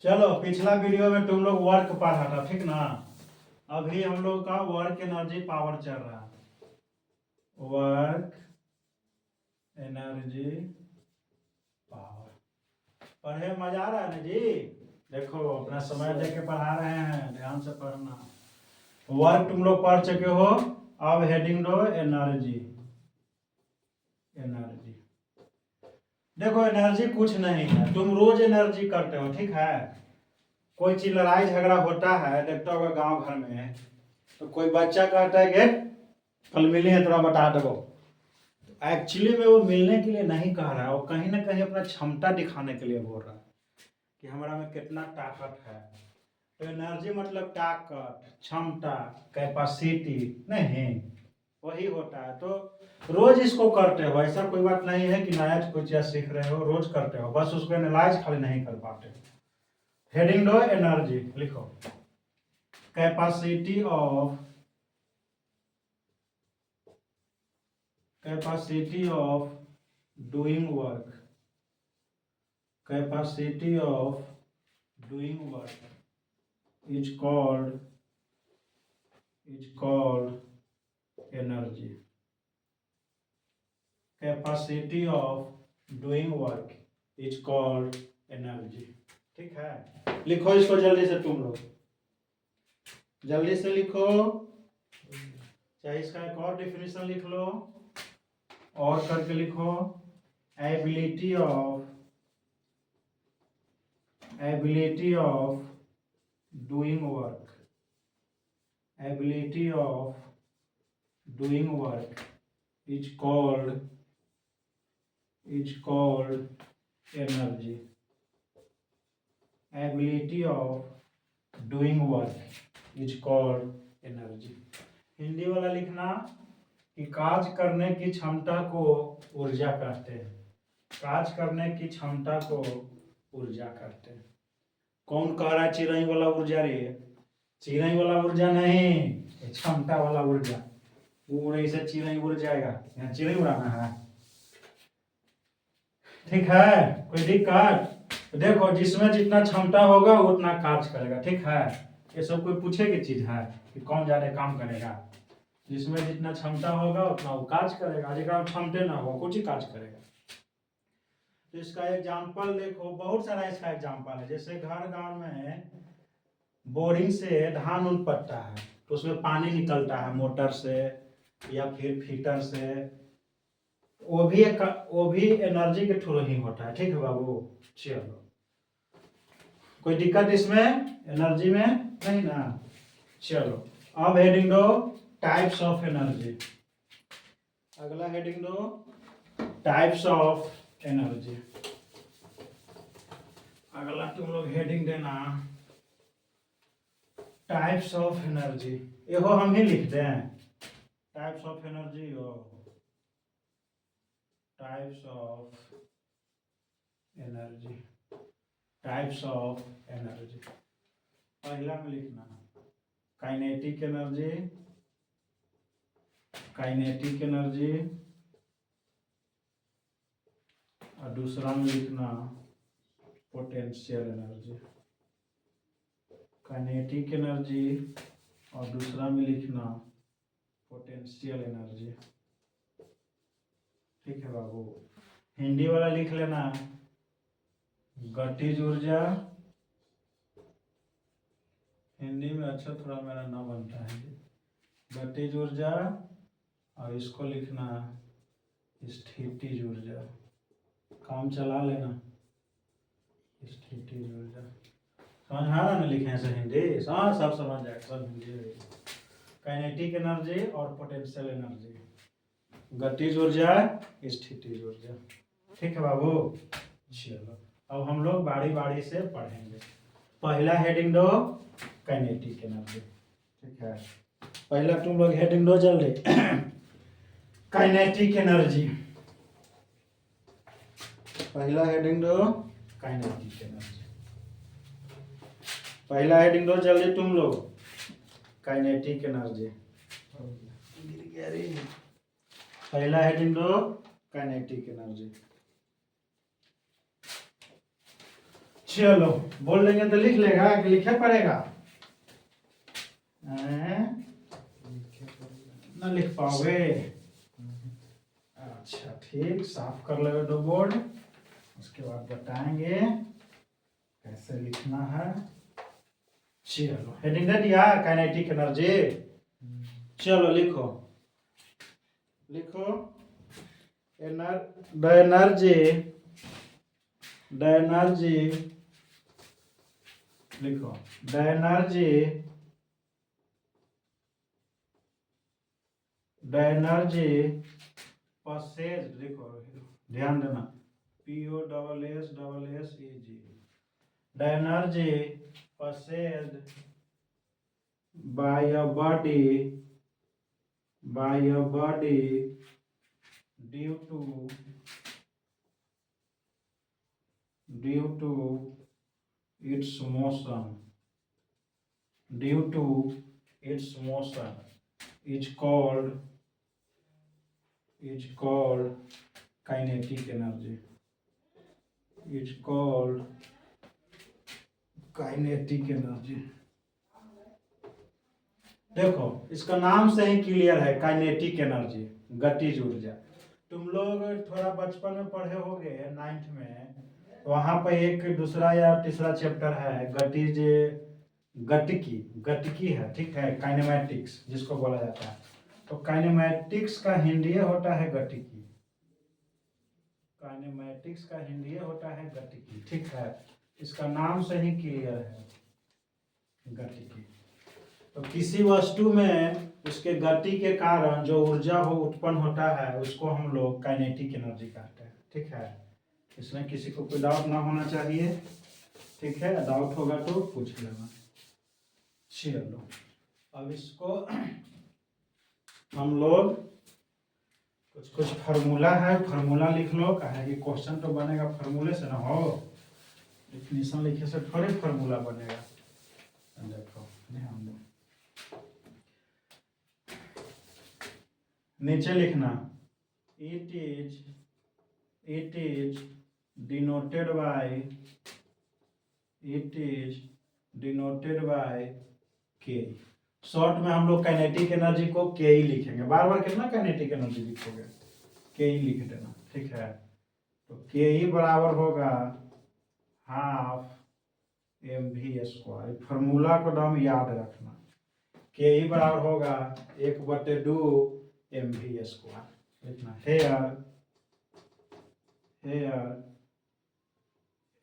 चलो पिछला वीडियो में तुम लोग वर्क पढ़ा था, ठीक ना। अभी हम लोग का वर्क एनर्जी पावर चल रहा है। वर्क एनर्जी पावर पढ़े मजा आ रहा है ना जी। देखो अपना समय दे के पढ़ा रहे हैं, ध्यान से पढ़ना। वर्क तुम लोग पढ़ चुके हो। अब हेडिंग दो एनर्जी। एनर्जी देखो, एनर्जी कुछ नहीं है, तुम रोज एनर्जी करते हो, ठीक है। कोई चीज लड़ाई झगड़ा होता है, देखता होगा गांव घर में, तो कोई बच्चा कहता है कि कल मिले हैं थोड़ा बता दो। एक्चुअली में वो मिलने के लिए नहीं कह रहा है, वो कहीं ना कहीं अपना क्षमता दिखाने के लिए बोल रहा है कि हमारा में कितना ताकत है। तो एनर्जी मतलब ताकत, क्षमता, कैपेसिटी नहीं, वही होता है। तो रोज इसको करते हो, ऐसा कोई बात नहीं है कि नया कोई चीज सीख रहे हो, रोज करते हो, बस उसको एनालाइज खाली नहीं कर पाते। हेडिंग दो एनर्जी, लिखो capacity of doing work. Capacity of doing work is called energy. Capacity of doing work is called energy. ठीक है, लिखो इसको जल्दी से, तुम लोग जल्दी से लिखो, चाहे इसका एक और डिफिनेशन लिख लो और करके लिखो। Ability of doing work. Ability of doing work is called energy. Ability of doing work is called energy. Hindi वाला लिखना कि काज करने की क्षमता को ऊर्जा कहते हैं। काज करने की क्षमता को ऊर्जा कहते हैं। कौन कह रहा है चिरई वाला ऊर्जा रे? चिरई वाला ऊर्जा नहीं, क्षमता वाला ऊर्जा। उड़े से चिरई उड़ जाएगा, यहाँ चिरई उड़ाना है, ठीक है। कोई दिक्कत? देखो, जिसमें जितना क्षमता होगा उतना कार्य करेगा, ठीक है। ये सब कोई पूछे की चीज है कि कौन ज्यादा काम करेगा? जिसमें जितना क्षमता होगा उतना वो कार्य करेगा, जिसका क्षमता ना हो कुछ ही कार्य करेगा। तो इसका एग्जाम्पल देखो, बहुत सारा इसका एग्जाम्पल है। जैसे घर गांव में बोरिंग से धान पड़ता है, तो उसमें पानी निकलता है मोटर से या फिर फीटर से, वो भी एनर्जी के थ्रू ही होता है, ठीक है बाबू। चलो, कोई दिक्कत इसमें एनर्जी में नहीं ना। चलो, अब हेडिंग दो टाइप्स ऑफ एनर्जी। अगला हेडिंग दो टाइप्स ऑफ एनर्जी। अगला तुम लोग हेडिंग देना टाइप्स ऑफ एनर्जी। ये हम ही लिखते हैं टाइप्स ऑफ एनर्जी हो, types of energy, types of energy. पहला में लिखना काइनेटिक एनर्जी, काइनेटिक एनर्जी, और दूसरा में लिखना पोटेंशियल एनर्जी। काइनेटिक एनर्जी और दूसरा में लिखना पोटेंशियल एनर्जी, ठीक है बाबू। हिंदी वाला लिख लेना गतिज ऊर्जा। हिंदी में अच्छा थोड़ा मेरा ना बनता है, गतिज ऊर्जा, और इसको लिखना स्थितिज ऊर्जा। काम चला लेना, स्थितिज ऊर्जा। समझ आ रहा ना लिखे से हिंदी? हाँ, सब समझ जाएगा, सब हिंदी। काइनेटिक एनर्जी और पोटेंशियल एनर्जी, गतिज ऊर्जा, स्थितिज ऊर्जा, ठीक है बाबू। चलो, अब हम लोग बारी बारी से पढ़ेंगे। पहला हेडिंग दो काइनेटिक एनर्जी, ठीक है। पहला तुम लोग हेडिंग दो जल्दी काइनेटिक एनर्जी। पहला हेडिंग दो काइनेटिक एनर्जी। पहला हेडिंग दो जल्दी तुम लोग काइनेटिक एनर्जी। गिर गया रे। पहला हेडिंग दो काइनेटिक एनर्जी। चलो बोल लेंगे तो लिख लेगा कि लिखे पड़ेगा? हैं? ना लिख पाओगे? अच्छा ठीक, साफ कर लो दो बोर्ड, उसके बाद बताएंगे कैसे लिखना है। चलो हेडिंग दे दिया, काइनेटिक एनर्जी। चलो लिखो लिखो, द एनर्जी लिखो, द एनर्जी पसेज, लिखो ध्यान देना, POSSESEG, the energy possessed by a body due to its motion is called kinetic energy, देखो इसका नाम से ही क्लियर है, काइनेटिक एनर्जी, गतिज ऊर्जा। तुम लोग थोड़ा बचपन में पढ़े होगे 9th में, वहां पर एक दूसरा या तीसरा चैप्टर है गतिकी है, ठीक है, काइनेमैटिक्स जिसको बोला जाता है। तो काइनेमैटिक्स का हिंदी होता है गतिकी, ठीक है, इसका नाम से ही क्लियर है गतिकी। तो किसी वस्तु में उसके गति के कारण जो ऊर्जा उत्पन्न होता है उसको हम लोग काइनेटिक एनर्जी कहते हैं, ठीक है। इसमें किसी को कोई डाउट ना होना चाहिए, ठीक है, डाउट होगा तो पूछ लेना। चलो अब इसको हम लोग कुछ फार्मूला है, फार्मूला लिख लो, कहे कि क्वेश्चन तो बनेगा फार्मूले से ना हो, डिफिनीशन लिखे से थोड़े फार्मूला बनेगा। देखो ध्यान दो, नीचे लिखना, इट इज डिनोटेड बाय के। शॉर्ट में हम लोग काइनेटिक एनर्जी को के ही लिखेंगे, बार बार कितना काइनेटिक एनर्जी लिखोगे, के ही लिख देना, ठीक है। तो के ही बराबर होगा 12 mv²। फार्मूला को नाम याद रखना, के ही बराबर होगा 1/2 mv²। लिखना हेयर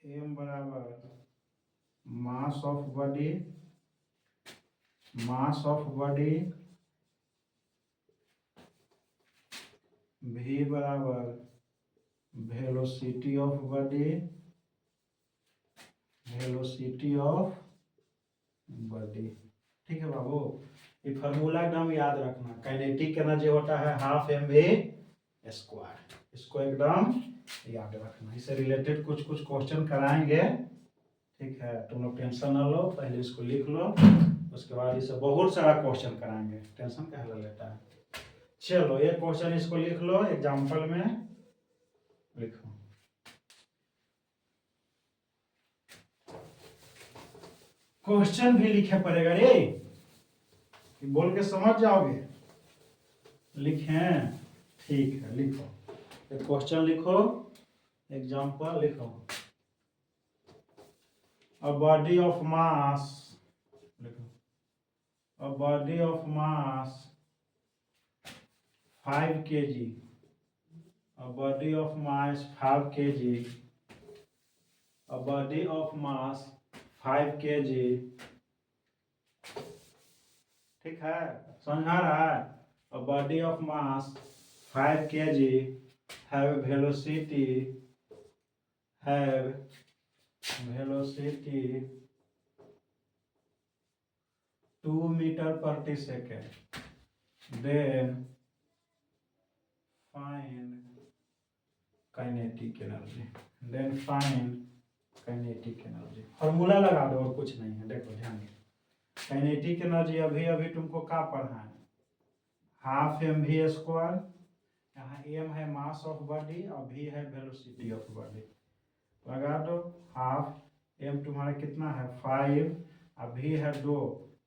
m बराबर मास ऑफ बॉडी, v बराबर वेलोसिटी ऑफ बॉडी, ठीक है बाबू। ये फार्मूला एकदम याद रखना, काइनेटिक एनर्जी होता है 12 mv², इसको एकदम याद रखना। इससे रिलेटेड कुछ क्वेश्चन कराएंगे, ठीक है, तुम लोग टेंशन ना लो, पहले इसको लिख लो, उसके बाद इसे बहुत सारा क्वेश्चन कराएंगे, टेंशन क्या लेता है। चलो ये क्वेश्चन इसको लिख लो, एग्जाम्पल में लिखो, क्वेश्चन भी लिखे पड़ेगा रे, बोल के समझ जाओगे, लिखें, ठीक है, लिखो क्वेश्चन लिखो, एग्जाम्पल लिखो। A body of mass, a body of mass 5 kg, a body of mass 5 kg, a body of mass 5 kg, ठीक है, समझ आ रहा है। A body of mass 5 kg have velocity 2 meter per second, then find kinetic energy, formula लगा दो और कुछ नहीं है। देखो ध्यान दो, काइनेटिक एनर्जी अभी तुमको क्या पढ़ा है, 12 mv², यहाँ m है मास ऑफ बॉडी और v है वेलोसिटी ऑफ बॉडी, लगा दो 12 m तुम्हारा कितना है 5, अब भी है 2,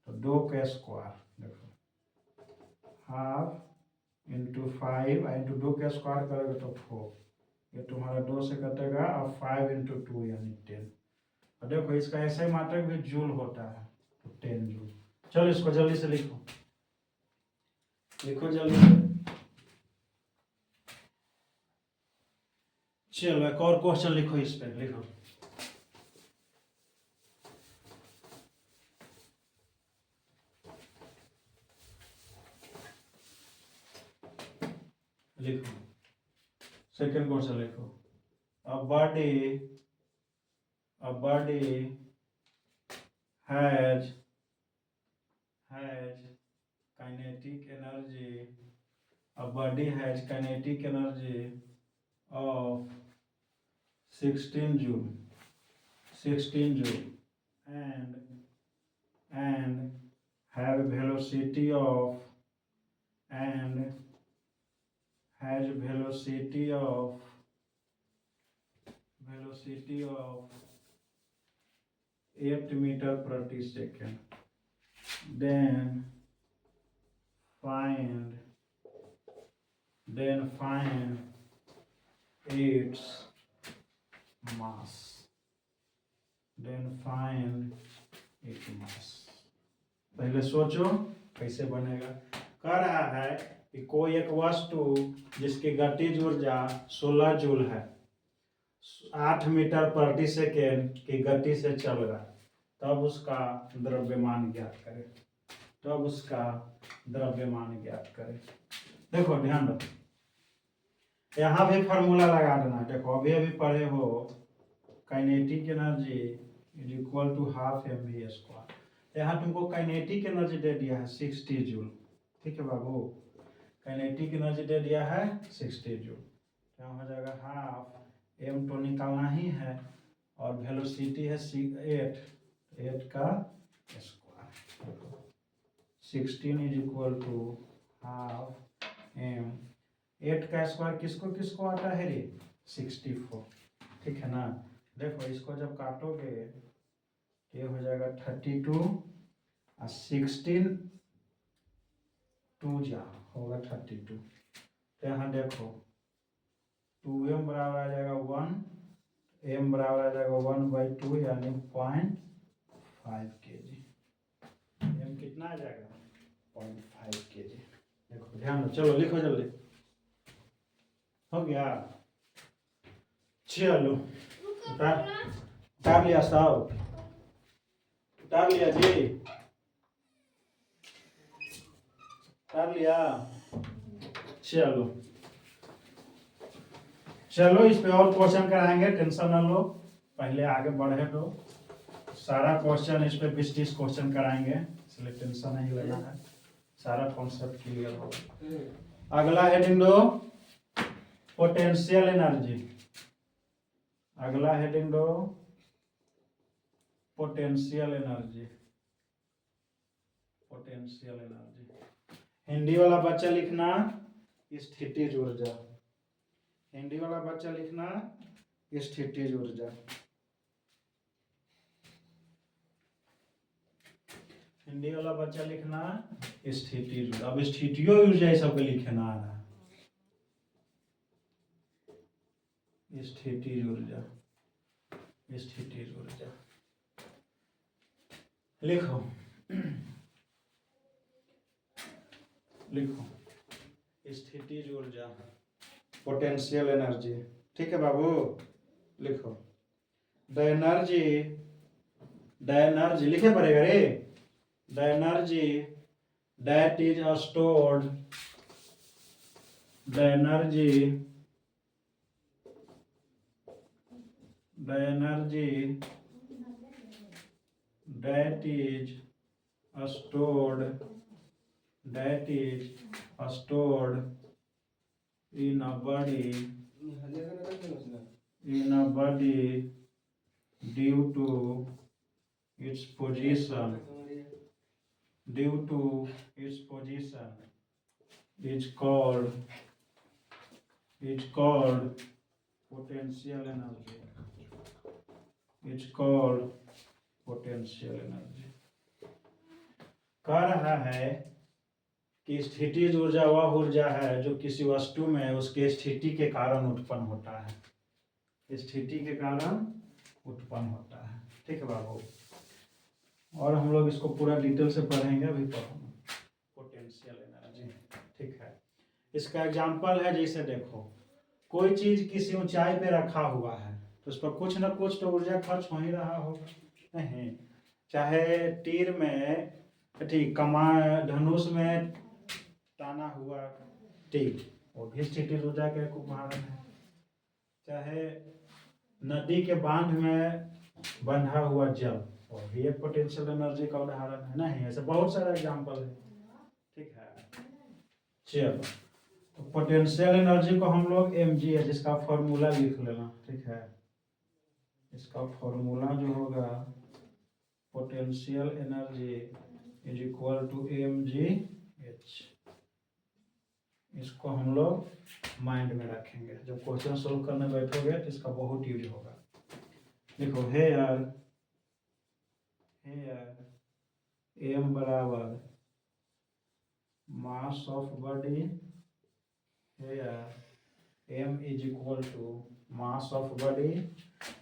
तो 2 का स्क्वायर देखो हाफ इंटू 5 इंटू 2 का स्क्वायर करोगे तो 4, ये तुम्हारा 2 से कटेगा और 5 इंटू 2 यानी 10। और देखो इसका ऐसे मात्रक भी जूल होता है तो 10 जूल। चलो इसको जल्दी से लिखो, लिखो जल्दी से। चलो एक और क्वेश्चन लिखो, इस पे लिखो। लिखो सेकंड क्वेश्चन लिखो। A body has kinetic energy. A body has kinetic energy of 16 joule, and have velocity of 8 meter प्रति second. Then find its mass. पहले सोचो कैसे बनेगा। कह रहा है कि कोई एक वस्तु जिसकी गतिज ऊर्जा 16 जूल है, 8 मीटर प्रति सेकेंड की गति से चल रहा है, तब उसका द्रव्यमान ज्ञात करें। देखो ध्यान दो, यहाँ भी फार्मूला लगा देना। देखो अभी पढ़े हो kinetic energy is equal to half mv square. यहाँ तुमको काइनेटिक एनर्जी दे दिया है 60 जूल, ठीक है बाबू, काइनेटिक एनर्जी दे दिया है 60 जूल। यहाँ हो जाएगा हाफ, m तो निकालना ही है और वेलोसिटी है 8 का square. 16 is equal to half m, 8 का स्क्वायर किसको आता है रे 64, ठीक है ना। देखो इसको जब काटोगे ये हो जाएगा 32 और 16 2 जा होगा 32। तो यहाँ देखो 2m बराबर आ जाएगा 1, m बराबर आ जाएगा 1/2 यानी 0.5 kg। m कितना आ जाएगा 0.5 kg। देखो ध्यान दो, चलो लिखो जल्दी। हो गया, चलो उतार लिया साहब, उतार लिया जी, उतार लिया। चलो इस पे और क्वेश्चन कराएंगे, टेंशन ना लो, पहले आगे बढ़े तो सारा क्वेश्चन इस पे 20-30 क्वेश्चन कराएंगे, इसलिए टेंशन नहीं लेना है, सारा कॉन्सेप्ट क्लियर होगा। अगला हेडिंग दो पोटेंशियल एनर्जी। अगला हेडिंग दो पोटेंशियल एनर्जी। हिंदी वाला बच्चा लिखना स्थितिज ऊर्जा। हिंदी वाला बच्चा लिखना स्थितिज ऊर्जा। हिंदी वाला बच्चा लिखना स्थितिज ऊर्जा। अब स्थितियों ऊर्जा ये सब लिखना आ रहा है। स्थितिज ऊर्जा लिखो स्थितिज ऊर्जा पोटेंशियल एनर्जी, ठीक है बाबू, लिखो द एनर्जी लिखे पड़ेगा रे। The energy that is stored in a body due to its position is called potential energy. Is called potential energy. कह रहा है कि स्थितिज ऊर्जा वह ऊर्जा है जो किसी वस्तु में उसके स्थिति के कारण उत्पन्न होता है, स्थिति के कारण उत्पन्न होता है। ठीक है बाबू, और हम लोग इसको पूरा डिटेल से पढ़ेंगे, अभी पढ़ो पोटेंशियल एनर्जी। ठीक है, इसका एग्जाम्पल है, जैसे देखो कोई चीज किसी ऊंचाई पे रखा हुआ है तो उस पर कुछ ना कुछ तो ऊर्जा खर्च हो ही रहा होगा, नहीं? चाहे तीर में, ठीक, धनुष में ताना हुआ तीर, वो भी स्थितिज ऊर्जा के एक उदाहरण है। चाहे नदी के बांध में बंधा हुआ जल, वो भी एक पोटेंशियल एनर्जी का उदाहरण है, नहीं? ऐसे बहुत सारा एग्जाम्पल है। ठीक है, चलो, तो पोटेंशियल एनर्जी को हम लोग mg है, जिसका फॉर्मूला लिख लेना। ठीक है, इसका फॉर्मूला जो होगा potential energy is equal to mgh। इसको हम लोग माइंड में रखेंगे, जब क्वेश्चन सोल्व करने बैठोगे तो इसका बहुत यूज होगा। देखो हेयर m बराबर mass of body, here m is equal to mass of body.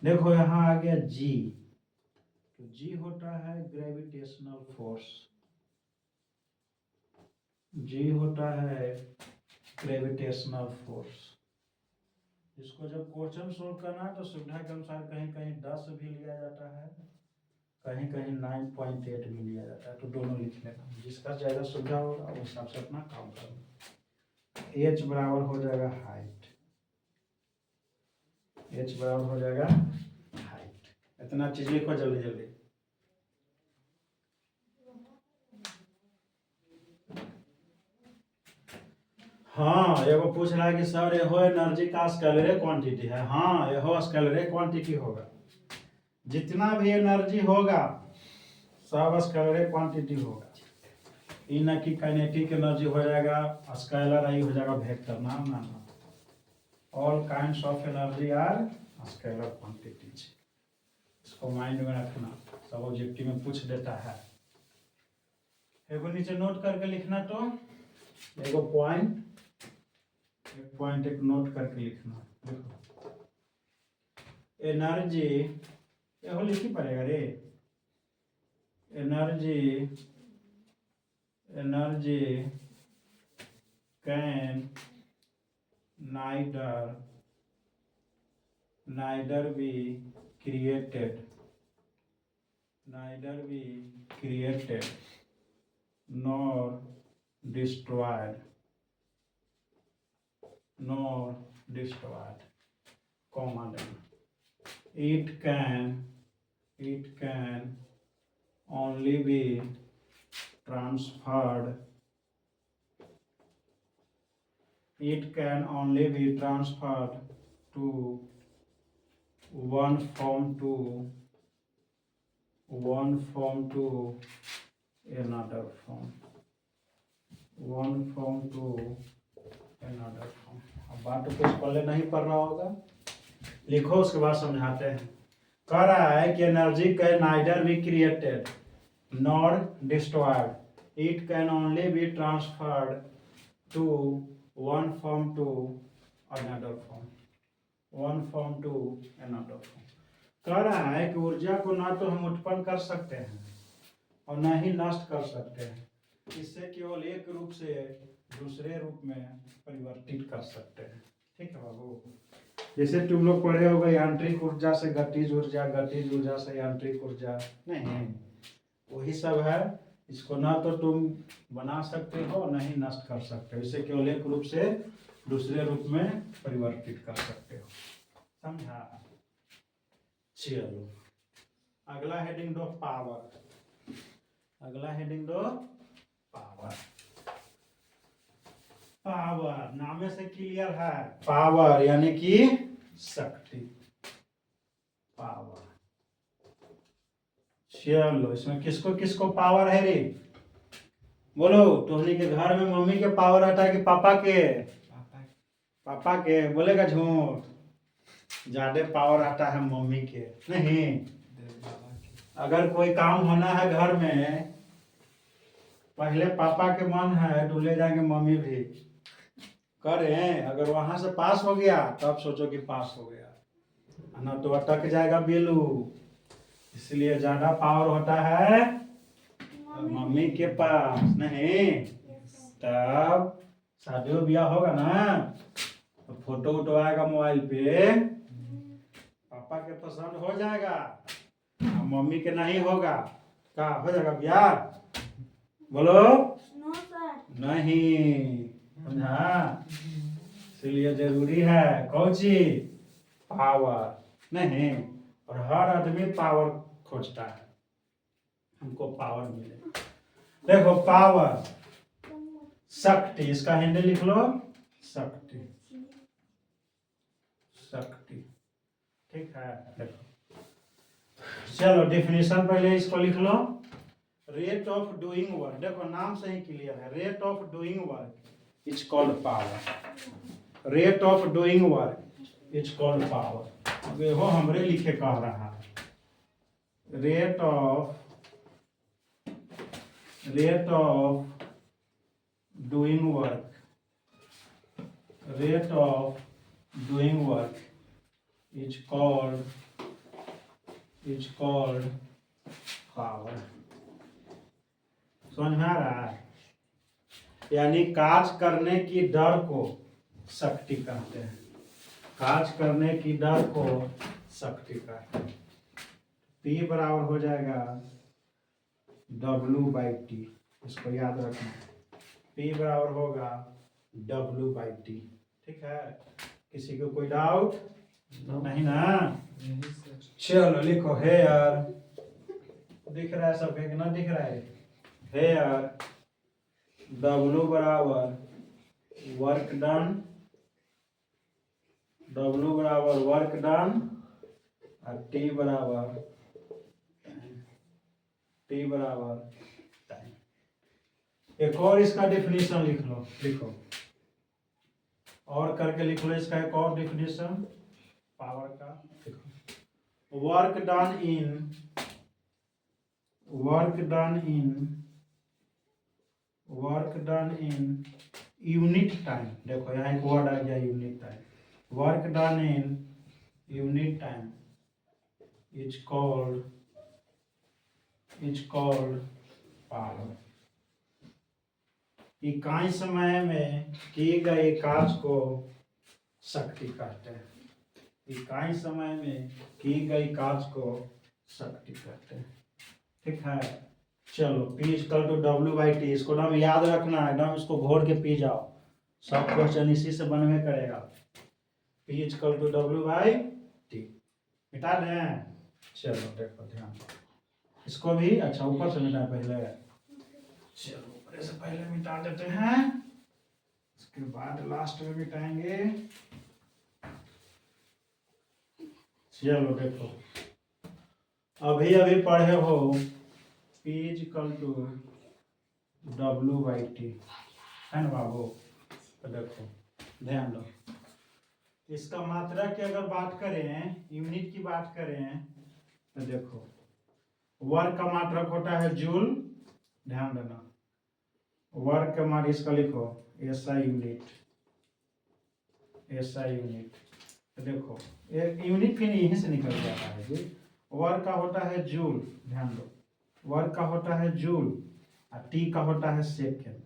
देखो यहाँ आ गया g, तो g होता है ग्रेविटेशनल फोर्स, g होता है ग्रेविटेशनल फोर्स। इसको जब क्वेश्चन सोल्व करना है तो सुविधा के अनुसार कहीं कहीं 10 भी लिया जाता है, कहीं कहीं 9.8 भी लिया जाता है, तो दोनों लिख लेना, जिसका ज़्यादा सुविधा होगा उस हिसाब से अपना काम करना। h बराबर हो जाएगा हाइट, h बराबर हो जाएगा हाइट। इतना चीज लिखो जल्दी जल्दी। हाँ, एगो पूछ रहा है कि सर यहो एनर्जी का स्केलर क्वांटिटी है। हाँ, यहो स्केलर क्वांटिटी होगा, जितना भी एनर्जी होगा सब स्केलर क्वांटिटी होगा। ई न कि काइनेटिक एनर्जी हो जाएगा स्केलर, आई हो जाएगा वेक्टर, ना ना ना। All kinds of energy are scalar quantities. इसको माइंड में रखना, सब ऑब्जेक्टिव में पूछ देता है। एगो नीचे नोट करके लिखना, तो एगो पॉइंट एक नोट करके लिखना। देखो एनर्जी, यहो लिखी पड़ेगा रे, energy can neither be created nor destroyed, comma then it can only be transferred to one form to another form, अब बात तो कुछ पहले नहीं पढ़ रहा होगा, लिखो उसके बाद समझाते हैं। कह रहा है कि energy can neither be created nor destroyed, it can only be transferred to one form to another form, कह रहा है कि ऊर्जा को ना तो हम उत्पन्न कर सकते हैं और ना ही नष्ट कर सकते हैं, इससे केवल एक रूप से दूसरे रूप में परिवर्तित कर सकते हैं। ठीक है बाबू, जैसे तुम लोग पढ़े होगे यांत्रिक ऊर्जा से गतिज ऊर्जा, गतिज ऊर्जा से यांत्रिक ऊर्जा, नहीं वही सब है। इसको ना तो तुम बना सकते हो ना ही नष्ट कर सकते हो, इसे केवल एक रूप से दूसरे रूप में परिवर्तित कर सकते हो, समझा? चलो अगला हेडिंग दो पावर, पावर नामे से क्लियर है, पावर यानी कि शक्ति, पावर। चलो इसमें किसको किसको पावर है रे, बोलो। तोहनी के घर में मम्मी के पावर आता है कि पापा के? पापा के। बोलेगा झूठ, ज्यादा पावर आता है मम्मी के, नहीं? अगर कोई काम होना है घर में, पहले पापा के मन है तो ले जाएंगे मम्मी भी करें। अगर वहां से पास हो गया तब सोचो कि पास हो गया, ना तो अटक जाएगा बेलू। इसलिए ज्यादा पावर होता है मम्मी के पास। नहीं तब शादी ब्याह होगा ना तो फोटो वोटो आएगा मोबाइल पे, पापा के पसंद हो जाएगा, मम्मी के नहीं होगा, क्या हो जाएगा ब्याह? बोलो नहीं, समझा? इसलिए जरूरी है कौन चीज? पावर। नहीं, और हर आदमी पावर खोजता है, हमको पावर मिले। देखो पावर, शक्ति, इसका हिंदी लिख लो शक्ति। शक्ति, ठीक है। देखो चलो डेफिनेशन पहले इसको लिख लो। रेट ऑफ डूइंग वर्क, देखो नाम से ही क्लियर है, rate of doing work is called power. Rate of doing work is called power. देखो हमरे लिखे कह रहा है rate of doing work, rate of doing work is called power. समझ में आ रहा है? यानी कार्य करने की दर को शक्ति कहते हैं, कार्य करने की दर को शक्ति कहते हैं। P बराबर हो जाएगा W/T, इसको याद रखना। P बराबर होगा W/T, ठीक है। किसी को कोई डाउट नहीं ना? चलो लिखो हेयर, दिख रहा है सबके कि ना दिख रहा है? हेयर W बराबर वर्क डन, W बराबर वर्क डन और T बराबर टाइम। एक और इसका डेफिनेशन लिख लो, लिखो और करके लिख लो इसका एक और डेफिनेशन पावर का। देखो work done in unit time. देखो यहाँ एक वर्ड आ गया unit time. Work done in unit time is called power. इकाई समय में किए गए कार्य को शक्ति कहते हैं। इकाई समय में की गई कार्य को शक्ति कहते हैं, ठीक है। चलो P इक्वल टू W/T, इसको नाम याद रखना है, एकदम इसको घोर के पी जाओ, सब क्वेश्चन इसी से बनवे करेगा। P इक्वल टू W/T मिटा दें। चलो देखो ध्यान, इसको भी अच्छा ऊपर से मिटा पहले। चलो ऊपर से पहले मिटा देते हैं, उसके बाद लास्ट में मिटाएंगे। चलो देखो अभी पढ़े हो P इक्वल टू W/T है ना बाबू? तो देखो ध्यान दो, इसका मात्रा की अगर बात करें, यूनिट की बात करें तो देखो वर्क का मात्रक होता है जूल, ध्यान देना। वर्क का मात्रक इसका लिखो SI यूनिट। तो देखो एक यूनिट फिर यहीं से निकल जाता है जी। वर्क का होता है जूल, ध्यान दो, वर्क का होता है जूल और T का होता है सेकेंड।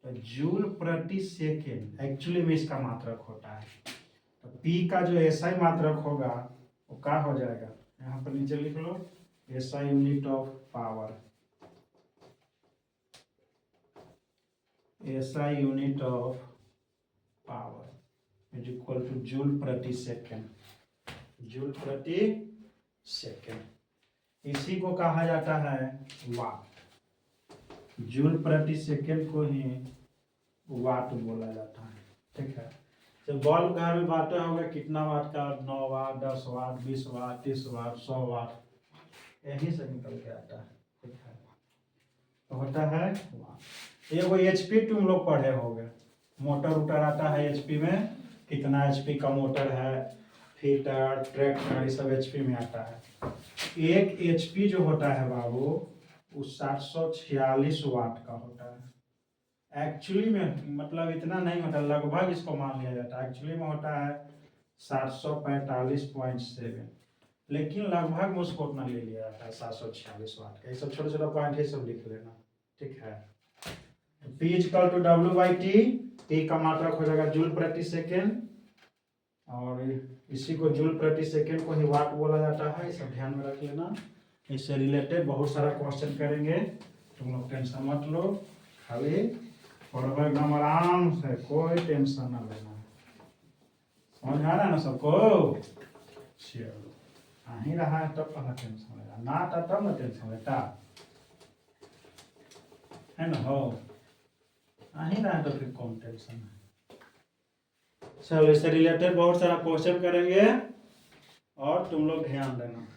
तो जूल प्रति सेकेंड एक्चुअली में इसका मात्रक होता है। तो P का जो SI मात्रक होगा वो क्या हो जाएगा, यहाँ पर नीचे लिख लो SI unit of power, SI unit of power is equal two joule प्रति सेकेंड। जूल प्रति सेकेंड इसी को कहा जाता है वाट। जूल प्रति सेकेंड को ही वाट बोला जाता है, ठीक है। तो बल्ब घर में बांटे होंगे कितना वाट का, 9 वाट, 10 वाट, 20 वाट, 30 वाट, 100 वाट, यहीं से निकल के आता है, ठीक है। तो होता है वाट। ये वो HP तुम लोग पढ़े होंगे, मोटर उटर आता है HP में, कितना HP का मोटर है, हीटर, ट्रैक्टर, ये सब एचपी में आता है। एक एचपी जो होता है बाबू वो 746 वाट का होता है। एक्चुअली में मतलब इतना नहीं होता, लगभग इसको मान लिया जाता है। एक्चुअली में होता है 745.7, लेकिन लगभग में उसको उतना ले लिया जाता है 746 वाट का। ये सब छोटे छोटे पॉइंट है, सब लिख लेना, ठीक है। P equal to W by T, T का मात्रक हो जाएगा जूल प्रति सेकेंड, और इसी को जूल प्रति सेकेंड को ही वाट बोला जाता है, ये सब ध्यान में रख लेना। इससे रिलेटेड बहुत सारा क्वेश्चन करेंगे, तुम लोग टेंशन मत लो, खाली पढ़ो एकदम आराम से, कोई टेंशन ना लेना। समझ आ रहा है ना सबको? चलो, आ ही रहा है तब कहाँ टेंशन लेगा, ना आता तब ना टेंशन लेता है ना। हो आ ही रहा है तो फिर कौन टेंशन है। चलो, इससे रिलेटेड बहुत सारा क्वेश्चन करेंगे और तुम लोग ध्यान देना।